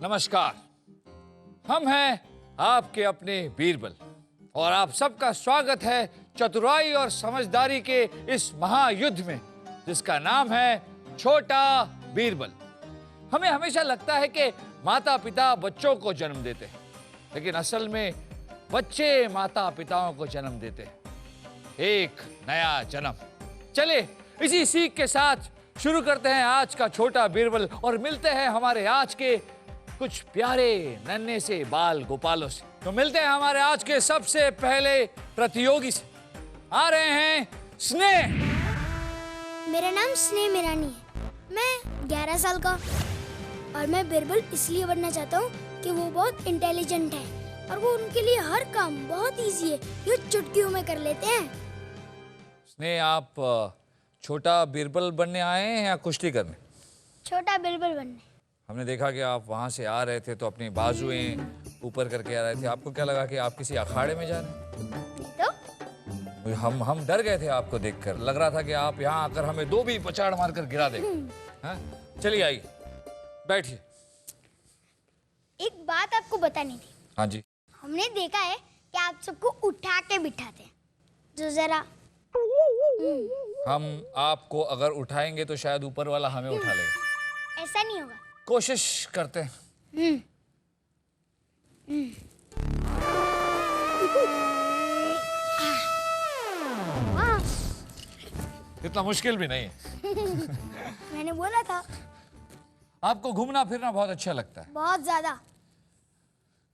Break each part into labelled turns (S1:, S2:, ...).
S1: नमस्कार। हम हैं आपके अपने बीरबल और आप सबका स्वागत है चतुराई और समझदारी के इस महायुद्ध में जिसका नाम है छोटा बीरबल। हमें हमेशा लगता है कि माता पिता बच्चों को जन्म देते हैं, लेकिन असल में बच्चे माता पिताओं को जन्म देते हैं, एक नया जन्म। चले इसी सीख के साथ शुरू करते हैं आज का छोटा बीरबल और मिलते हैं हमारे आज के कुछ प्यारे नन्हे से बाल गोपालों से। तो मिलते हैं हमारे आज के सबसे पहले प्रतियोगी से। आ रहे हैं स्नेह।
S2: मेरा नाम स्नेह मिरानी है। मैं 11 साल का और मैं बीरबल इसलिए बनना चाहता हूँ कि वो बहुत इंटेलिजेंट है और वो उनके लिए हर काम बहुत इजी है, जो चुटकियों में कर लेते हैं।
S1: स्नेह, आप छोटा बीरबल बनने आए हैं या कुश्ती करने?
S2: छोटा बीरबल बनने। हमने
S1: देखा कि आप वहाँ से आ रहे थे तो अपनी बाजुएं ऊपर करके आ रहे थे। आपको क्या लगा कि आप किसी अखाड़े में जा रहे हैं? तो हम डर गए थे आपको देखकर। लग रहा था कि आप यहाँ आकर हमें दो भी पछाड़ मारकर गिरा देंगे। चलिए आइए, बैठिए।
S2: एक बात आपको बतानी थी।
S1: हाँ जी।
S2: हमने देखा है कि आप सबको उठा के बिठाते हैं, जो जरा
S1: हम आपको अगर उठाएंगे तो शायद ऊपर वाला हमें उठा लेगा।
S2: ऐसा नहीं होगा।
S1: कोशिश करते हैं। इतना मुश्किल भी नहीं है।
S2: मैंने बोला था।
S1: आपको घूमना फिरना बहुत अच्छा लगता है?
S2: बहुत ज्यादा।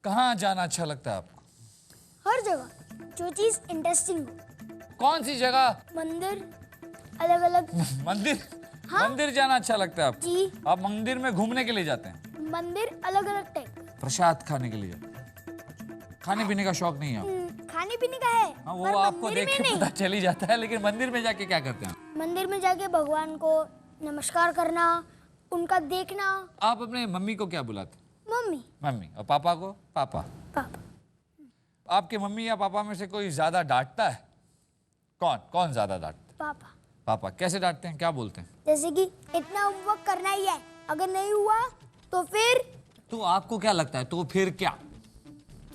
S1: कहाँ जाना अच्छा लगता है आपको?
S2: हर जगह, जो चीज इंटरेस्टिंग हो।
S1: कौन सी जगह?
S2: मंदिर, अलग अलग
S1: मंदिर।
S2: हाँ?
S1: मंदिर जाना अच्छा लगता है आपको?
S2: जी।
S1: आप मंदिर में घूमने के लिए जाते हैं?
S2: मंदिर अलग अलग टाइप।
S1: प्रसाद खाने के लिए जाते हैं? खाने पीने का शौक नहीं है आपको?
S2: खाने पीने का है।
S1: हाँ, वो आपको देख के पता चल ही जाता है, लेकिन मंदिर में जाके क्या करते हैं?
S2: मंदिर में जाके भगवान को नमस्कार करना, उनका देखना।
S1: आप अपने मम्मी को क्या बुलाते?
S2: मम्मी।
S1: मम्मी। और पापा को? पापा।
S2: पापा।
S1: आपके मम्मी या पापा में से कोई ज्यादा डांटता है? कौन ज्यादा डांटता?
S2: पापा।
S1: पापा। कैसे डांटते हैं, क्या बोलते हैं?
S2: जैसे कि इतना होमवर्क करना ही है, अगर नहीं हुआ तो फिर।
S1: तो आपको क्या लगता है, तो फिर क्या?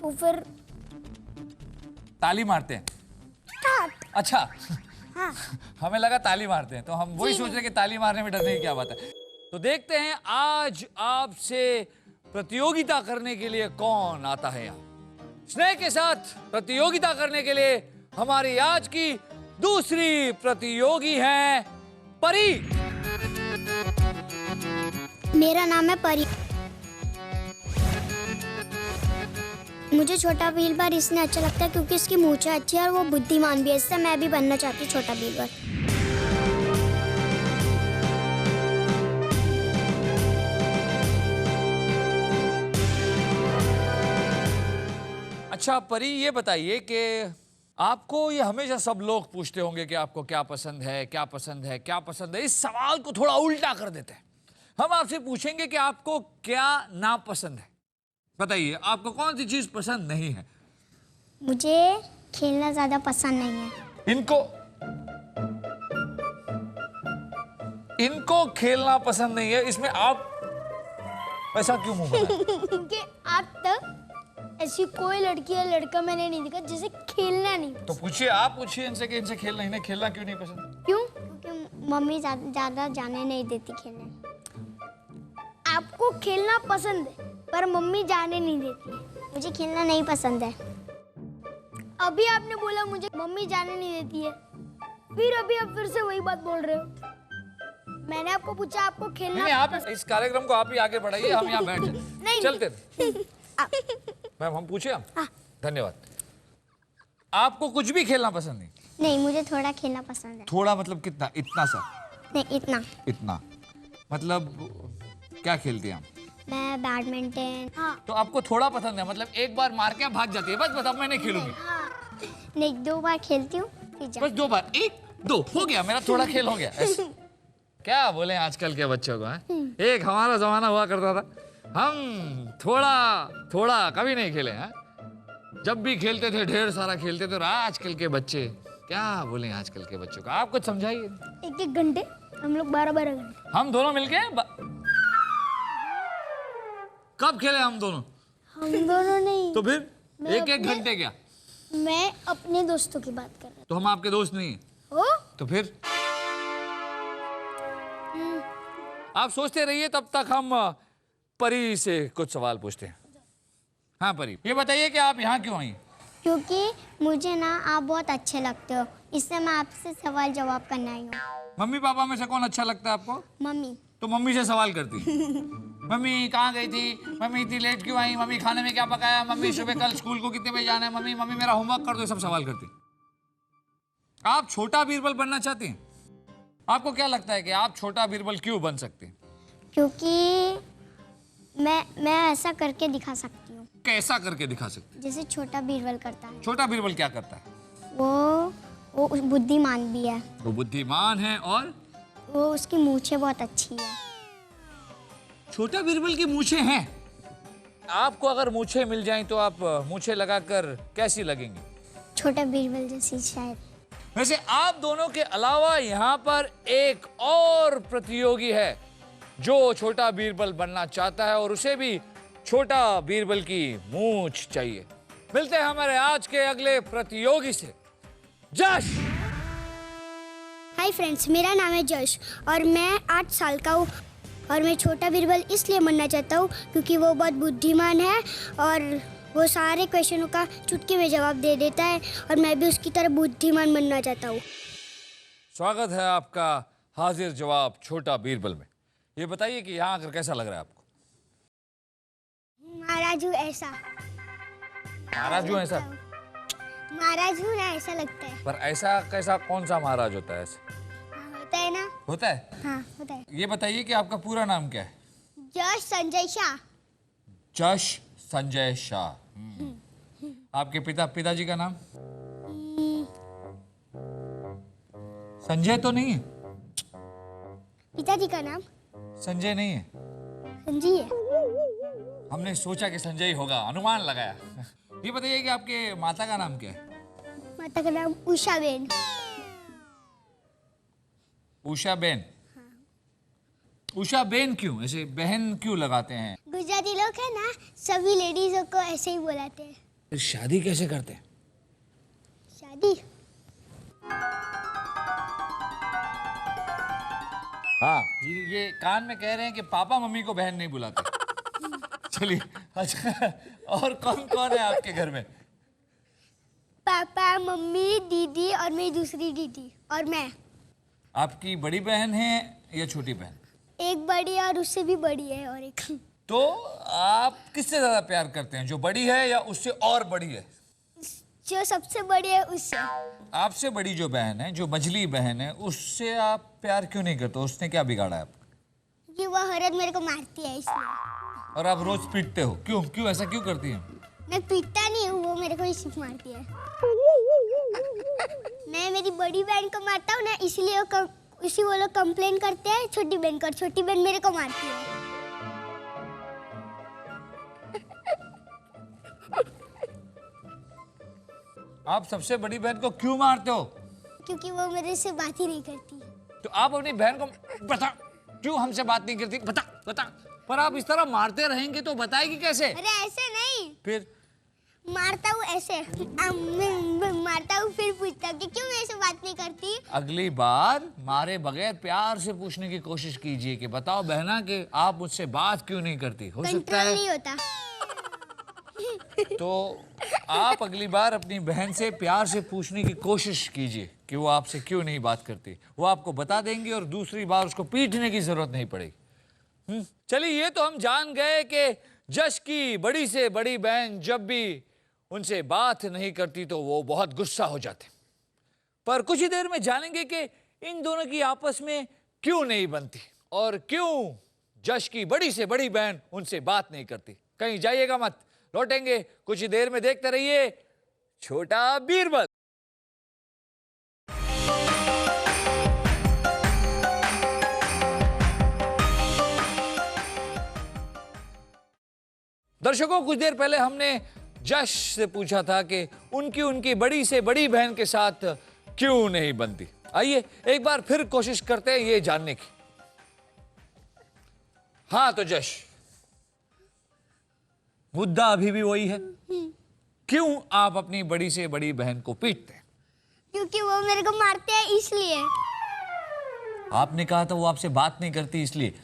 S2: तो फिर
S1: ताली मारते हैं? अच्छा।
S2: हाँ।
S1: हमें लगा ताली मारते हैं, तो हम वही सोच रहे कि ताली मारने में डरने की क्या बात है। तो देखते हैं आज आपसे प्रतियोगिता करने के लिए कौन आता है यहाँ। स्नेह के साथ प्रतियोगिता करने के लिए हमारी आज की दूसरी प्रतियोगी है परी।
S2: मेरा नाम है परी। मुझे छोटा बीरबल इसलिए अच्छा लगता है क्योंकि इसकी मूंछें अच्छी है और वो बुद्धिमान भी है। इससे मैं भी बनना चाहती हूँ छोटा बीरबल।
S1: अच्छा परी, ये बताइए कि आपको ये हमेशा सब लोग पूछते होंगे कि आपको क्या पसंद है, क्या पसंद है, क्या पसंद है। इस सवाल को थोड़ा उल्टा कर देते हैं। हम आपसे पूछेंगे कि आपको क्या नापसंद है। बताइए, आपको कौन सी चीज पसंद नहीं है?
S2: मुझे खेलना ज्यादा पसंद नहीं है।
S1: इनको खेलना पसंद नहीं है। इसमें आप ऐसा क्यों मुंह बनाए?
S2: क्योंकि आज तक ऐसी कोई लड़की या लड़का मैंने नहीं देखा जिसे खेलना नहीं।
S1: तो पूछिए, आप पूछिए इनसे कि इनसे खेलना, इन्हें खेलना क्यों नहीं पसंद?
S2: क्यों? क्योंकि मम्मी ज्यादा जाने नहीं देती खेलने। आपको खेलना पसंद है पर मम्मी जाने नहीं देती है। मुझे खेलना नहीं पसंद है। अभी आपने बोला मुझे मम्मी जाने नहीं देती है, फिर अभी आप फिर से वही बात बोल रहे हो। मैंने आपको पूछा आपको खेलना
S1: नहीं, आप इस कार्यक्रम को आप ही आगे बढ़ाइए, हम यहाँ बैठ जाए। चलते मैम, हम पूछे हम?
S2: हाँ।
S1: धन्यवाद। आपको कुछ भी खेलना पसंद नहीं?
S2: नहीं, मुझे थोड़ा खेलना पसंद है।
S1: थोड़ा मतलब कितना? इतना सा?
S2: नहीं, इतना।
S1: इतना मतलब क्या खेलती हैं आप?
S2: मैं बैडमिंटन। हाँ।
S1: तो आपको थोड़ा पसंद है, मतलब एक बार मार के भाग जाती है, बस अब मैं नहीं खेलूंगी।
S2: हाँ। नहीं, 2 बार खेलती हूँ।
S1: बस 2 बार, 1 2 हो गया, मेरा थोड़ा खेल हो गया। क्या बोले आजकल के बच्चों को है? एक हमारा जमाना हुआ करता था, हम थोड़ा कभी नहीं खेले हैं। जब भी खेलते थे ढेर सारा खेलते थे। और आजकल के बच्चे क्या बोले, आजकल के बच्चों को आप कुछ समझाइए।
S2: 1-1 घंटे हम लोग 12-12 घंटे
S1: हम दोनों मिलके कब खेले हम दोनों?
S2: हम दोनों नहीं,
S1: तो फिर
S2: मैं
S1: एक एक
S2: अपने-
S1: घंटे क्या?
S2: मैं अपने दोस्तों की बात कर रहा
S1: तो हम आपके दोस्त नहीं हैं।
S2: हूँ।
S1: तो फिर आप सोचते रहिए, तब तक हम परी से कुछ सवाल पूछते हैं। हाँ परी, ये बताइए कि आप यहाँ क्यों आई?
S2: क्योंकि मुझे ना आप बहुत अच्छे लगते हो, इससे मैं आपसे सवाल जवाब करना आई हूँ।
S1: मम्मी पापा में से कौन अच्छा लगता है आपको?
S2: मम्मी।
S1: तो मम्मी से सवाल करती। मम्मी कहाँ गई थी? मम्मी इतनी लेट क्यों आई? मम्मी खाने में क्या पकाया? मम्मी सुबह कल स्कूल को कितने बजे जाना है? मम्मी मम्मी मेरा होमवर्क कर दो, सब सवाल करती। आप छोटा बीरबल बनना चाहती हैं? आपको क्या लगता है कि आप छोटा बीरबल क्यों बन सकते हैं?
S2: क्योंकि मैं ऐसा करके दिखा सकती हूँ
S1: कैसा करके दिखा सकते हैं?
S2: जैसे छोटा बीरबल करता है।
S1: छोटा बीरबल क्या करता है?
S2: वो बुद्धिमान भी है,
S1: वो बुद्धिमान है और
S2: वो उसकी मूछें बहुत अच्छी है।
S1: छोटा बीरबल की मूछें हैं। आपको अगर मूछें मिल जाएं तो आप मूछें लगाकर कैसी लगेंगी?
S2: छोटा बीरबल जैसी शायद।
S1: वैसे आप दोनों के अलावा यहाँ पर एक और प्रतियोगी है जो छोटा बीरबल बनना चाहता है और उसे भी छोटा बीरबल की मूछ चाहिए। मिलते हैं हमारे आज के अगले प्रतियोगी से। जश।
S2: हाय फ्रेंड्स, मेरा नाम है जश और मैं 8 साल का हूँ और मैं छोटा बीरबल इसलिए बनना चाहता हूँ क्योंकि वो बहुत बुद्धिमान है और वो सारे क्वेश्चनों का चुटकी में जवाब दे देता है और मैं भी उसकी तरह बुद्धिमान बनना चाहता हूँ।
S1: स्वागत है आपका हाजिर जवाब छोटा बीरबल में। ये बताइए कि यहाँ आकर कैसा लग रहा है आपको?
S2: महाराज हूँ ऐसा।
S1: महाराज हूँ ऐसा?
S2: महाराज हूँ ना ऐसा लगता है।
S1: पर ऐसा कैसा, कौन सा महाराज होता है ऐसे?
S2: होता है ना।
S1: होता है?
S2: हाँ होता है।
S1: ये बताइए कि आपका पूरा नाम क्या है?
S2: जश संजय शाह।
S1: जश संजय शाह। आपके पिताजी का नाम? संजय तो नहीं है?
S2: पिताजी का नाम
S1: संजय नहीं है?
S2: संजय है।
S1: हमने सोचा कि संजय होगा, अनुमान लगाया। ये बताइए कि आपके माता का नाम क्या है?
S2: माता का नाम Usha Ben.
S1: Usha Ben. Usha Ben क्यों, ऐसे बहन क्यों लगाते हैं?
S2: गुजराती लोग है ना, सभी लेडीजों को ऐसे ही बुलाते हैं।
S1: फिर शादी कैसे करते हैं?
S2: शादी
S1: हाँ, ये कान में कह रहे हैं कि पापा मम्मी को बहन नहीं बुलाते। चलिए, अच्छा और कौन कौन है आपके घर में?
S2: पापा, मम्मी, दीदी और मेरी दूसरी दीदी और मैं।
S1: आपकी बड़ी बहन है या छोटी बहन?
S2: एक बड़ी और उससे भी बड़ी है और एक।
S1: तो आप किससे ज्यादा प्यार करते हैं, जो बड़ी है या उससे और बड़ी है?
S2: जो सबसे बड़ी है उससे।
S1: आपसे बड़ी जो बहन है, जो मझली बहन है, उससे आप प्यार क्यों नहीं करते? उसने क्या बिगाड़ा है आपको?
S2: कि वो हर रोज मेरे को मारती है इसलिए।
S1: और आप रोज पीटते हो, क्यों क्यों ऐसा क्यों करती हैं?
S2: मैं पीटता नहीं हूँ, वो मेरे को ही सिर्फ मारती है। मैं मेरी बड़ी बहन को मारता हूँ ना, इसलिए वो लोग कंप्लेन करते हैं छोटी बहन को, और छोटी बहन मेरे को मारती है।
S1: आप सबसे बड़ी बहन को क्यों मारते हो?
S2: क्योंकि वो मेरे से बात ही नहीं करती।
S1: तो आप अपनी बहन को बता, क्यों हमसे बात नहीं करती? बता बता। पर आप इस तरह मारते रहेंगे तो बताएगी कैसे?
S2: अरे ऐसे नहीं,
S1: फिर
S2: मारता हूँ ऐसे। मारता हूँ फिर पूछता हूँ कि क्यों मेरे से बात नहीं करती।
S1: अगली बार मारे बगैर प्यार से पूछने की कोशिश कीजिए कि बताओ बहना कि आप मुझसे बात क्यों नहीं करती। हो सकता
S2: कंट्रोल
S1: है
S2: नहीं होता।
S1: तो आप अगली बार अपनी बहन से प्यार से पूछने की कोशिश कीजिए कि वो आपसे क्यों नहीं बात करती। वो आपको बता देंगी और दूसरी बार उसको पीटने की जरूरत नहीं पड़ेगी। चलिए, ये तो हम जान गए कि जश की बड़ी से बड़ी बहन जब भी उनसे बात नहीं करती तो वो बहुत गुस्सा हो जाते। पर कुछ ही देर में जानेंगे कि इन दोनों की आपस में क्यों नहीं बनती और क्यों जश की बड़ी से बड़ी बहन उनसे बात नहीं करती। कहीं जाइएगा मत, लौटेंगे कुछ ही देर में। देखते रहिए छोटा बीरबल। दर्शकों, कुछ देर पहले हमने जश से पूछा था कि उनकी बड़ी से बड़ी बहन के साथ क्यों नहीं बनती। आइए एक बार फिर कोशिश करते हैं ये जानने की। हाँ तो जश, मुद्दा अभी भी वही है, क्यों आप अपनी बड़ी से बड़ी बहन को पीटते हैं?
S2: क्योंकि वो मेरे को मारते हैं इसलिए।
S1: आपने कहा था वो आपसे बात नहीं करती इसलिए।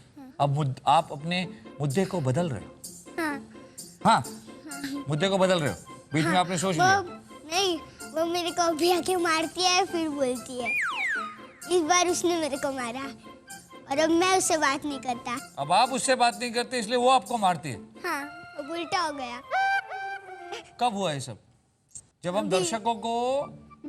S1: अब आप अपने मुद्दे को बदल रहे हो।
S2: हाँ।
S1: हाँ, मुद्दे को बदल रहे हो, बीच में आपने सोच लिया।
S2: नहीं, वो मेरे को अभी आके मारती है फिर बोलती है। इस बार उसने मेरे को मारा और अब मैं उससे बात नहीं करता।
S1: अब आप उससे बात नहीं करते इसलिए वो आपको मारती है?
S2: हाँ, अब उल्टा हो गया।
S1: कब हुआ ये सब? जब हम दर्शकों को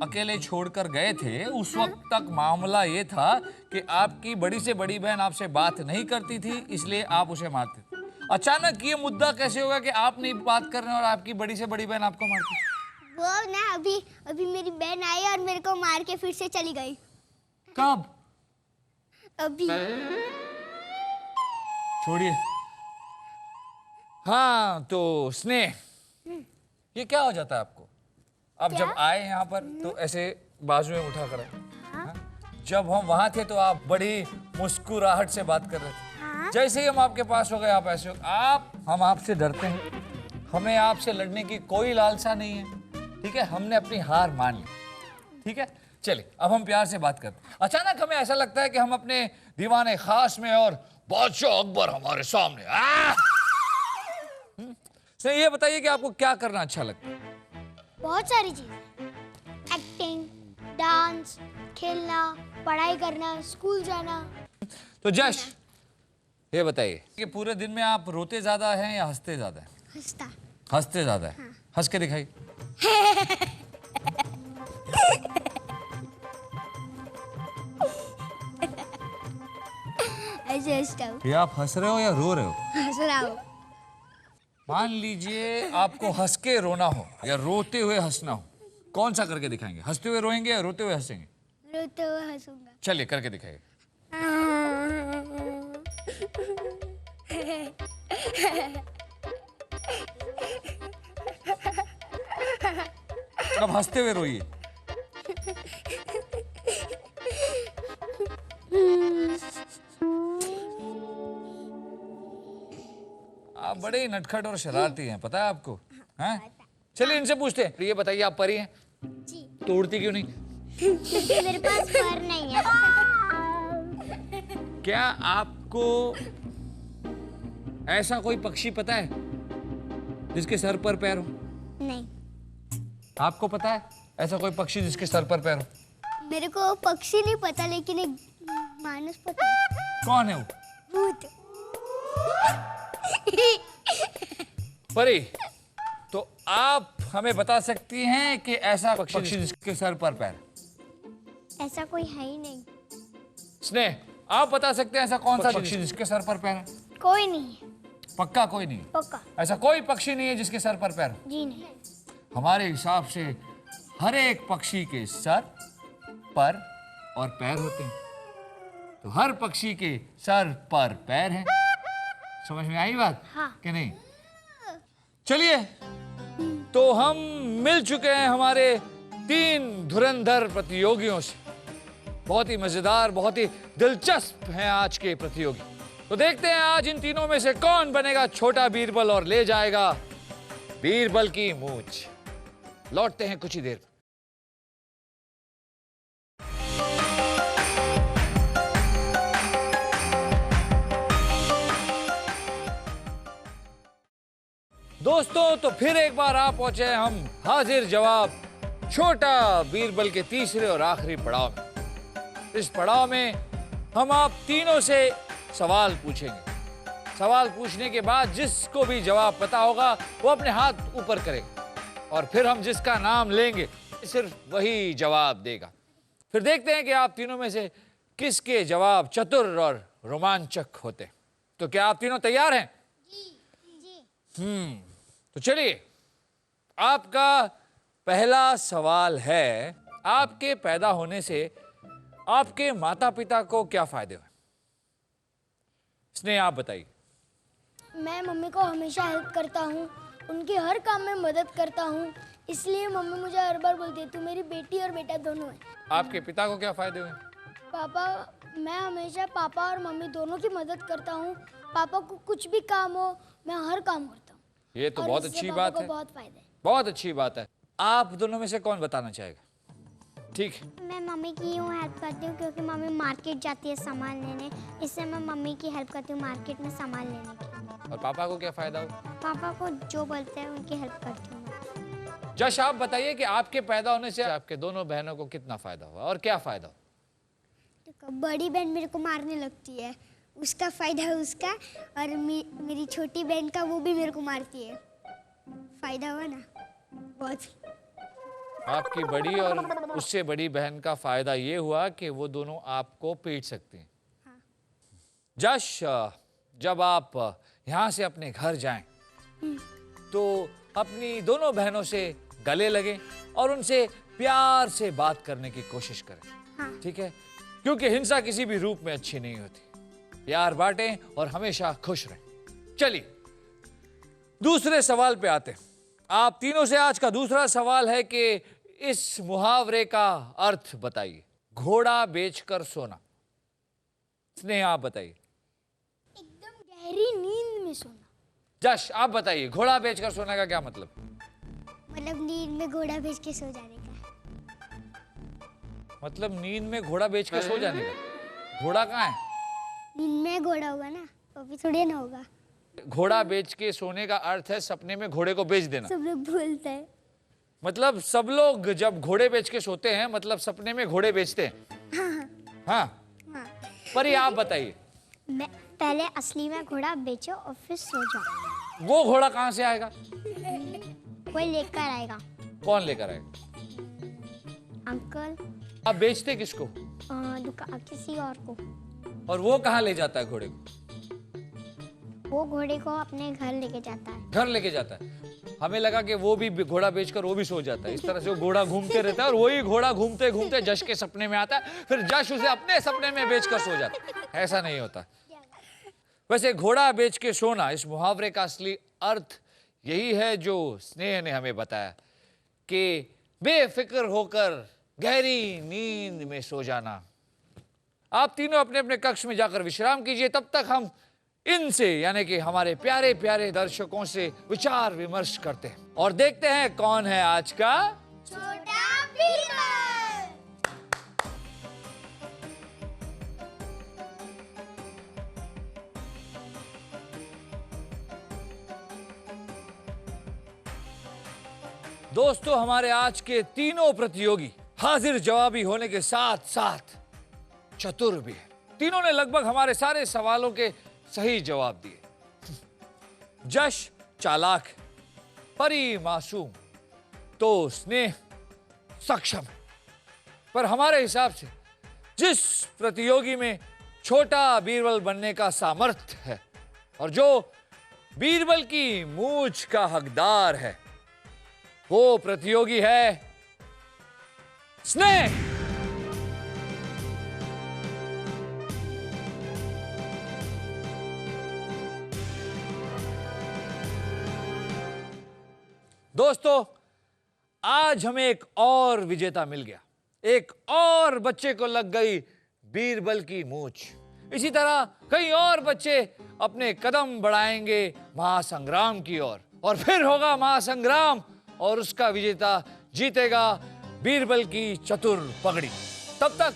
S1: अकेले छोड़कर गए थे उस वक्त तक मामला ये था कि आपकी बड़ी से बड़ी बहन आपसे बात नहीं करती थी इसलिए आप उसे मारते थे। अचानक ये मुद्दा कैसे होगा कि आप नहीं बात कर रहे हैं और आपकी बड़ी से बड़ी बहन आपको मारती है?
S2: वो ना अभी मेरी बहन आई और मेरे को मार के फिर से चली गई।
S1: कब?
S2: अभी।
S1: छोड़िए। हाँ तो स्नेह, ये क्या हो जाता है आपको? आप जब आए यहाँ पर तो ऐसे बाजू में उठा कर आए। हाँ? जब हम वहां थे तो आप बड़ी मुस्कुराहट से बात कर रहे थे।
S2: हाँ?
S1: जैसे ही हम आपके पास हो गए आप ऐसे हो। हम आपसे डरते हैं, हमें आपसे लड़ने की कोई लालसा नहीं है, ठीक है? हमने अपनी हार मान ली, ठीक है? चलिए अब हम प्यार से बात करते हैं। अचानक हमें ऐसा लगता है कि हम अपने दीवाने खास में और बादशाह अकबर हमारे सामने। तो ये बताइए कि आपको क्या करना अच्छा लगता है?
S2: बहुत सारी चीजें, एक्टिंग, डांस, खेलना, पढ़ाई करना, स्कूल जाना।
S1: तो जश, ये बताइए कि पूरे दिन में आप रोते ज्यादा हैं या हंसते ज्यादा हैं?
S2: हंसता।
S1: हंसते ज्यादा है। हाँ। हंस के दिखाइए।
S2: ऐसे हंसता हूँ।
S1: ये आप हंस रहे हो या रो रहे हो?
S2: हंस रहा हूँ।
S1: मान लीजिए आपको हंस के रोना हो या रोते हुए हंसना हो, कौन सा करके दिखाएंगे? हंसते हुए रोएंगे या रोते हुए हंसेंगे?
S2: रोते हुए हंसूंगा।
S1: चलिए करके दिखाइए। अब हंसते हुए रोइए। आप बड़े ही नटखट और शरारती हैं, पता है आपको? हैं? चलिए इनसे पूछते हैं। ये बताइए आप परी हैं?
S2: जी।
S1: तो उड़ती क्यों नहीं?
S2: क्योंकि मेरे पास पर नहीं है।
S1: क्या आपको ऐसा कोई पक्षी पता है जिसके सर पर पैर हो?
S2: नहीं।
S1: आपको पता है ऐसा कोई पक्षी जिसके सर पर पैर हो?
S2: मेरे को पक्षी नहीं पता लेकिन एक मानुस पता है।
S1: कौन है वो?
S2: भूत।
S1: परी, तो आप हमें बता सकती हैं कि ऐसा पक्षी जिसके सर पर पैर?
S2: ऐसा कोई है ही नहीं।
S1: स्नेह, आप बता सकते हैं ऐसा कौन सा पक्षी जिसके सर पर पैर है?
S2: कोई नहीं है।
S1: पक्का कोई नहीं?
S2: पक्का।
S1: ऐसा कोई पक्षी नहीं है जिसके सर पर पैर हो?
S2: जी नहीं।
S1: हमारे हिसाब से हर एक पक्षी के सर, पर और पैर होते हैं, तो हर पक्षी के सर पर पैर हैं। समझ में आई बात?
S2: हाँ।
S1: कि नहीं? चलिए, तो हम मिल चुके हैं हमारे 3 धुरंधर प्रतियोगियों से। बहुत ही मजेदार, बहुत ही दिलचस्प हैं आज के प्रतियोगी। तो देखते हैं आज इन तीनों में से कौन बनेगा छोटा बीरबल और ले जाएगा बीरबल की मूंछ। लौटते हैं कुछ ही देर। दोस्तों, तो फिर एक बार आ पहुंचे हैं हम हाजिर जवाब छोटा बीरबल के तीसरे और आखिरी पड़ाव में। इस पड़ाव में हम आप तीनों से सवाल पूछेंगे। सवाल पूछने के बाद जिसको भी जवाब पता होगा वो अपने हाथ ऊपर करेगा और फिर हम जिसका नाम लेंगे सिर्फ वही जवाब देगा। फिर देखते हैं कि आप तीनों में से किसके जवाब चतुर और रोमांचक होते हैं। तो क्या आप तीनों तैयार हैं?
S2: जी।
S1: तो चलिए, आपका पहला सवाल है, आपके पैदा होने से आपके माता पिता को क्या फायदे हुए? स्नेह, आप बताइए।
S2: मैं मम्मी को हमेशा हेल्प करता हूँ, उनके हर काम में मदद करता हूँ, इसलिए मम्मी मुझे हर बार बोलती है तू मेरी बेटी और बेटा दोनों है।
S1: आपके पिता को क्या फायदे हुए?
S2: पापा, मैं हमेशा पापा और मम्मी दोनों की मदद करता हूँ। पापा को कुछ भी काम हो मैं हर काम करता हूँ।
S1: ये तो
S2: और
S1: बहुत
S2: उससे
S1: अच्छी
S2: पापा
S1: बात
S2: को
S1: है,
S2: बहुत फायदा है।
S1: बहुत अच्छी बात है। आप दोनों में से कौन बताना चाहेगा? ठीक है,
S2: मैं मम्मी की यूँ हेल्प करती हूँ क्योंकि मम्मी मार्केट जाती है सामान लेने, इससे मैं मम्मी की हेल्प करती हूँ मार्केट में सामान लेने की।
S1: और पापा को क्या फायदा हो?
S2: पापा को जो बोलते हैं उनकी हेल्प करती हूँ मैं।
S1: जश, आप बताइए कि आपके पैदा होने से आपके दोनों बहनों को कितना फायदा हुआ और क्या फायदा हुआ?
S2: तो बड़ी बहन मेरे को मारने लगती है, उसका फायदा है उसका, और मेरी छोटी बहन का वो भी मेरे को मारती है, फायदा हुआ ना बहुत।
S1: आपकी बड़ी और उससे बड़ी बहन का फायदा ये हुआ कि वो दोनों आपको पीट सकती हैं।
S2: हाँ।
S1: जश, जब आप यहाँ से अपने घर जाएं तो अपनी दोनों बहनों से गले लगे और उनसे प्यार से बात करने की कोशिश करें।
S2: हाँ।
S1: ठीक है, क्योंकि हिंसा किसी भी रूप में अच्छी नहीं होती। प्यार बांटें और हमेशा खुश रहें। चलिए दूसरे सवाल पे आते हैं। आप तीनों से आज का दूसरा सवाल है कि इस मुहावरे का अर्थ बताइए। घोड़ा बेचकर सोना। स्नेह, आप बताइए।
S2: एकदम गहरी नींद में सोना।
S1: जश, आप बताइए घोड़ा बेचकर सोने का क्या मतलब?
S2: मतलब नींद में घोड़ा भेज के सो जाने का।
S1: मतलब नींद में घोड़ा बेच के सो जाने का? घोड़ा कहाँ है?
S2: नींद में घोड़ा होगा ना, वो भी थोड़ी ना होगा।
S1: घोड़ा बेच के सोने का अर्थ है सपने में घोड़े को बेच देना।
S2: सब लोग बोलते हैं।
S1: मतलब सब लोग जब घोड़े बेच के सोते हैं मतलब सपने में घोड़े बेचते हैं। हाँ,
S2: हाँ।
S1: पर ये आप बताइए।
S2: मैं पहले असली में घोड़ा बेचो और फिर सो जाओ।
S1: वो घोड़ा कहाँ से आएगा?
S2: कोई लेकर आएगा।
S1: कौन लेकर आएगा?
S2: अंकल।
S1: आप बेचते किसको?
S2: दुकान किसी और को।
S1: और वो कहाँ ले जाता है घोड़े को?
S2: वो घोड़े को अपने घर लेके जाता है।
S1: घर लेके जाता है। हमें लगा कि वो भी घोड़ा बेचकर वो भी सो जाता है। इस तरह से वो घोड़ा घूमते रहता है और वही घोड़ा घूमते घूमते जश के सपने में आता है, फिर जश उसे अपने सपने में बेचकर सो जाता है। ऐसा नहीं होता। वैसे घोड़ा बेच के सोना, इस मुहावरे का असली अर्थ यही है जो स्नेह ने हमें बताया कि बेफिक्र होकर गहरी नींद में सो जाना। आप तीनों अपने अपने कक्ष में जाकर विश्राम कीजिए। तब तक हम इनसे यानी कि हमारे प्यारे प्यारे दर्शकों से विचार विमर्श करते हैं और देखते हैं कौन है आज का
S2: छोटा बीरबल।
S1: दोस्तों। हमारे आज के तीनों प्रतियोगी हाजिर जवाबी होने के साथ साथ चतुर भी हैं। तीनों ने लगभग हमारे सारे सवालों के सही जवाब दिए। जश चालाक है, परी मासूम, तो स्नेह सक्षम है। पर हमारे हिसाब से जिस प्रतियोगी में छोटा बीरबल बनने का सामर्थ्य है और जो बीरबल की मूंछ का हकदार है, वो प्रतियोगी है स्नेह। दोस्तों, आज हमें एक और विजेता मिल गया। एक और बच्चे को लग गई बीरबल की मूंछ। इसी तरह कई और बच्चे अपने कदम बढ़ाएंगे महासंग्राम की ओर और फिर होगा महासंग्राम और उसका विजेता जीतेगा बीरबल की चतुर पगड़ी। तब तक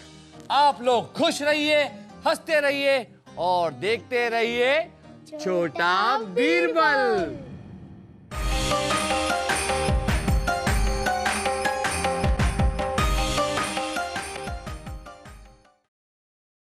S1: आप लोग खुश रहिए, हंसते रहिए और देखते रहिए छोटा बीरबल।